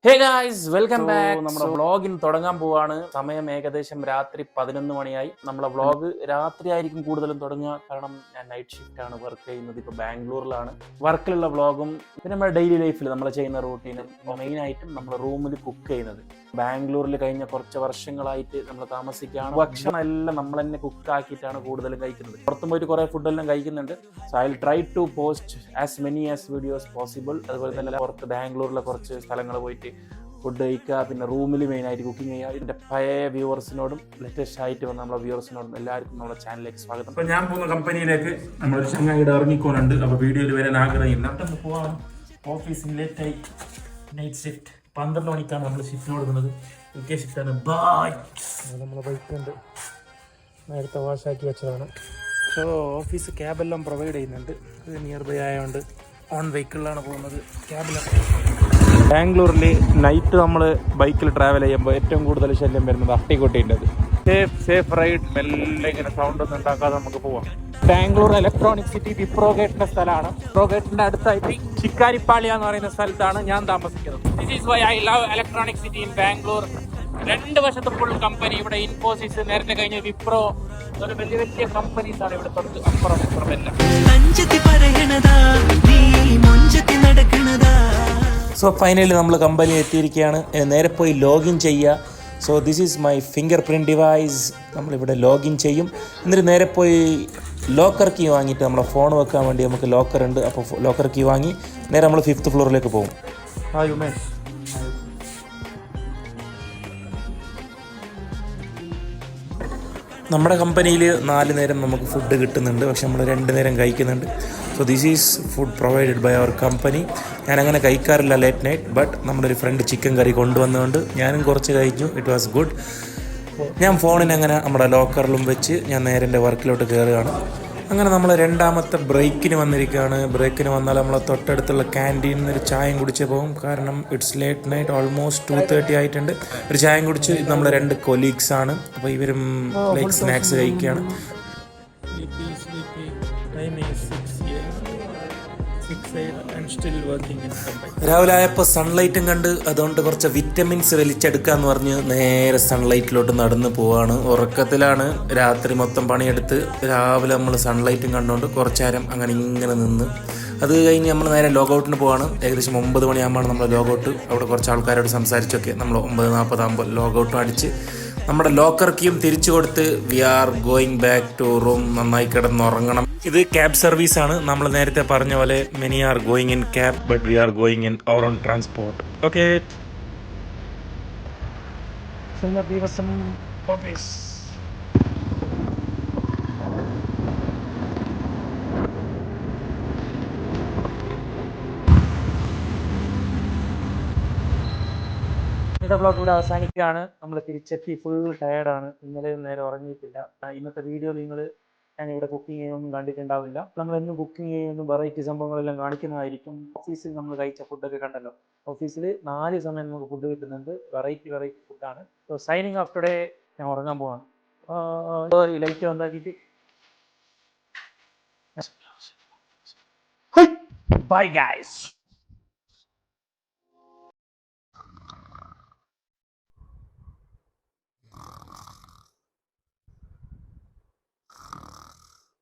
Hey guys welcome back. നമ്മുടെ വ്ളോഗിന് തുടങ്ങാൻ പോവാണ്. സമയം ഏകദേശം രാത്രി 11 മണിയായി. നമ്മളെ വ്ളോഗ് രാത്രി ആയിരിക്കും കൂടുതലും തുടങ്ങുക, കാരണം ഞാൻ നൈറ്റ് ഷിഫ്റ്റ് ആണ് വർക്ക് ചെയ്യുന്നത്. ഇപ്പോൾ ബാംഗ്ലൂരിലാണ്. വർക്കിലുള്ള വ്ളോഗും പിന്നെ നമ്മുടെ ഡെയിലി ലൈഫിൽ നമ്മൾ ചെയ്യുന്ന റൂട്ടീനും മെയിനായിട്ടും നമ്മൾ റൂമിൽ കുക്ക് ചെയ്യുന്നത്. ബാംഗ്ലൂരിൽ കഴിഞ്ഞ കുറച്ച് വർഷങ്ങളായിട്ട് നമ്മൾ താമസിക്കുകയാണ്. ഭക്ഷണം എല്ലാം നമ്മൾ തന്നെ കുക്കാക്കിയിട്ടാണ് കൂടുതലും കഴിക്കുന്നത്. പുറത്തും പോയിട്ട് കുറേ ഫുഡെല്ലാം കഴിക്കുന്നുണ്ട്. So I will try to post as many as videos possible. അതുപോലെ തന്നെ പുറത്ത് ബാംഗ്ലൂരിലെ കുറച്ച് സ്ഥലങ്ങൾ പോയിട്ട് ഫുഡ് കഴിക്കുക, പിന്നെ റൂമിൽ മെയിനായിട്ട് കുക്കിംഗ് ചെയ്യുക. ഇതിൻ്റെ പഴയ വ്യൂവേഴ്സിനോടും ലേറ്റസ്റ്റ് ആയിട്ട് വന്ന നമ്മളെ വ്യൂവേഴ്സിനോടും എല്ലാവർക്കും നമ്മുടെ ചാനലിലേക്ക് സ്വാഗതം. അപ്പോൾ ഞാൻ പോകുന്ന കമ്പനിയിലേക്ക് നമ്മളൊരു ചങ്ങായിടെ ഇറങ്ങിക്കോണുണ്ട്. അപ്പോൾ വീഡിയോയിൽ വരാൻ ആഗ്രഹമില്ല. പെട്ടെന്ന് പോവാണ്. ഓഫീസിൽ ലേറ്റായി. നൈറ്റ് ഷിഫ്റ്റ് 12 മണിക്കാണ് നമ്മൾ ഷിഫ്റ്റിന് കൊടുക്കുന്നത്. UK ഷിഫ്റ്റാണ്. ബായ്. നമ്മളെ ബൈക്കുണ്ട്, നേരത്തെ വാഷാക്കി വെച്ചതാണ്. സോ ഓഫീസ് ക്യാബെല്ലാം പ്രൊവൈഡ് ചെയ്യുന്നുണ്ട്. ഇത് നിയർ ബൈ ആയതുകൊണ്ട് ഓൺ വെഹിക്കിളിലാണ് പോകുന്നത്. ക്യാബിലാണ്. ബാംഗ്ലൂരിൽ നൈറ്റ് നമ്മൾ ബൈക്കിൽ ട്രാവൽ ചെയ്യുമ്പോൾ ഏറ്റവും കൂടുതൽ ശല്യം വരുന്നത് അട്ടിക്കൊട്ടിൻ്റെ. Safe ride. മെല്ലെ ഇങ്ങനെ സൗണ്ട് ഒന്നും ഉണ്ടാക്കാതെ നമുക്ക് പോവാം. ബാംഗ്ലൂർ ഇലക്ട്രോണിക് സിറ്റി വിപ്രോഗേറ്റിന്റെ സ്ഥലമാണ്. വിപ്രോഗേറ്റിന്റെ അടുത്തായിട്ട് ചിക്കാരിപ്പാളിയ എന്ന് പറയുന്ന സ്ഥലത്താണ് ഞാൻ താമസിക്കുന്നത്. This is why I love electronic city in Bangalore. രണ്ട് വശത്ത് ഫുൾ കമ്പനി. ഇവിടെ ഇൻഫോസിസ്, നേരത്തെ കഴിഞ്ഞ വിപ്രോ, വലിയ വലിയ കമ്പനീസ് ആണ് ഇവിടെ തൊട്ട് അപ്പുറം എല്ലാം. സോ ഫൈനലി നമ്മൾ കമ്പനി എത്തിയിരിക്കുകയാണ്. നേരെ പോയി ലോഗിൻ ചെയ്യുക. So this is my finger print device. നമ്മളിവിടെ ലോഗിൻ ചെയ്യും. എന്നിട്ട് നേരെ പോയി ലോക്കർ കീ വാങ്ങിയിട്ട് നമ്മളെ ഫോൺ വെക്കാൻ വേണ്ടി നമുക്ക് ലോക്കർ ഉണ്ട്. അപ്പോൾ ലോക്കർ കീ വാങ്ങി നേരെ നമ്മൾ 5th ഫ്ലോറിലേക്ക് പോകും. ഹായ് ഉമേഷ്. നമ്മുടെ കമ്പനിയിൽ 4 നേരം നമുക്ക് ഫുഡ് കിട്ടുന്നുണ്ട്, പക്ഷെ നമ്മൾ 2 നേരം കഴിക്കുന്നുണ്ട്. So this is food provided by our company. ഞാനങ്ങനെ കഴിക്കാറില്ല ലേറ്റ് നൈറ്റ്, ബട്ട് നമ്മുടെ ഒരു ഫ്രണ്ട് ചിക്കൻ കറി കൊണ്ടുവന്നുകൊണ്ട് ഞാനും കുറച്ച് കഴിച്ചു. It was good. ഞാൻ ഫോണിനങ്ങനെ നമ്മുടെ ലോക്കറിലും വെച്ച് ഞാൻ നേരെ എൻ്റെ വർക്കിലോട്ട് കയറുകയാണ്. അങ്ങനെ നമ്മൾ രണ്ടാമത്തെ ബ്രേക്കിന് വന്നിരിക്കുകയാണ്. ബ്രേക്കിന് വന്നാൽ നമ്മളെ തൊട്ടടുത്തുള്ള ക്യാൻറ്റീനിൽ നിന്ന് ഒരു ചായയും കുടിച്ച് പോകും, കാരണം ഇറ്റ്സ് ലേറ്റ് നൈറ്റ്, ഓൾമോസ്റ്റ് 2:30 ആയിട്ടുണ്ട്. ഒരു ചായയും കുടിച്ച് നമ്മളെ 2 കൊലീഗ്സ് ആണ്. അപ്പോൾ ഇവരും ലൈക്ക് സ്നാക്സ് കഴിക്കുകയാണ്. രാവിലെ ആയപ്പോൾ സൺലൈറ്റും കണ്ട്, അതുകൊണ്ട് കുറച്ച് വിറ്റമിൻസ് വലിച്ചെടുക്കാന്ന് പറഞ്ഞ് നേരെ സൺലൈറ്റിലോട്ട് നടന്ന് പോവാണ്. ഉറക്കത്തിലാണ്. രാത്രി മൊത്തം പണിയെടുത്ത് രാവിലെ നമ്മൾ സൺലൈറ്റും കണ്ടുകൊണ്ട് കുറച്ച് നേരം അങ്ങനെ ഇങ്ങനെ നിന്ന്, അത് കഴിഞ്ഞ് നമ്മൾ നേരെ ലോഗൗട്ടിന് പോവാണ്. ഏകദേശം 9 മണിയാകുമ്പോൾ നമ്മൾ ലോഗൗട്ട്. അവിടെ കുറച്ച് ആൾക്കാരോട് സംസാരിച്ചൊക്കെ നമ്മൾ 9:40 ആകുമ്പോൾ ലോഗൗട്ടും അടിച്ച് നമ്മുടെ ലോക്കർ കീയും തിരിച്ചു കൊടുത്ത് we are going back to room. നന്നായി കിടന്നുറങ്ങണം. ഇത് ക്യാബ് സർവീസ് ആണ്. നമ്മൾ നേരത്തെ പറഞ്ഞ പോലെ many are going in cab, but we are going in our own transport. Okay. ദിവസം ഓഫീസ്. ഇന്നത്തെ വ്ളോഗ് ഇവിടെ അവസാനിക്കുകയാണ്. നമ്മൾ തിരിച്ചെത്തി. ഫുൾ ടയർഡാണ്. ഇന്നലെ നേരെ ഉറങ്ങിയിട്ടില്ല. ഇന്നത്തെ വീഡിയോ ഞാൻ ഇവിടെ കുക്കിംഗ് ചെയ്യുന്നൊന്നും കണ്ടിട്ടുണ്ടാവില്ല. നമ്മൾ എന്നും കുക്കിംഗ് ചെയ്യുന്ന വെറൈറ്റി സംഭവങ്ങളെല്ലാം കാണിക്കുന്നതായിരിക്കും. ഓഫീസിൽ നമ്മൾ കഴിച്ച ഫുഡൊക്കെ കണ്ടല്ലോ. ഓഫീസിൽ 4 സമയം നമുക്ക് ഫുഡ് കിട്ടുന്നുണ്ട്. വെറൈറ്റി ഫുഡാണ്. So signing off today. ഞാൻ ഉറങ്ങാൻ പോവാണ്. ലൈറ്റ് വന്നാക്കിയിട്ട് ബൈ ഗൈസ്.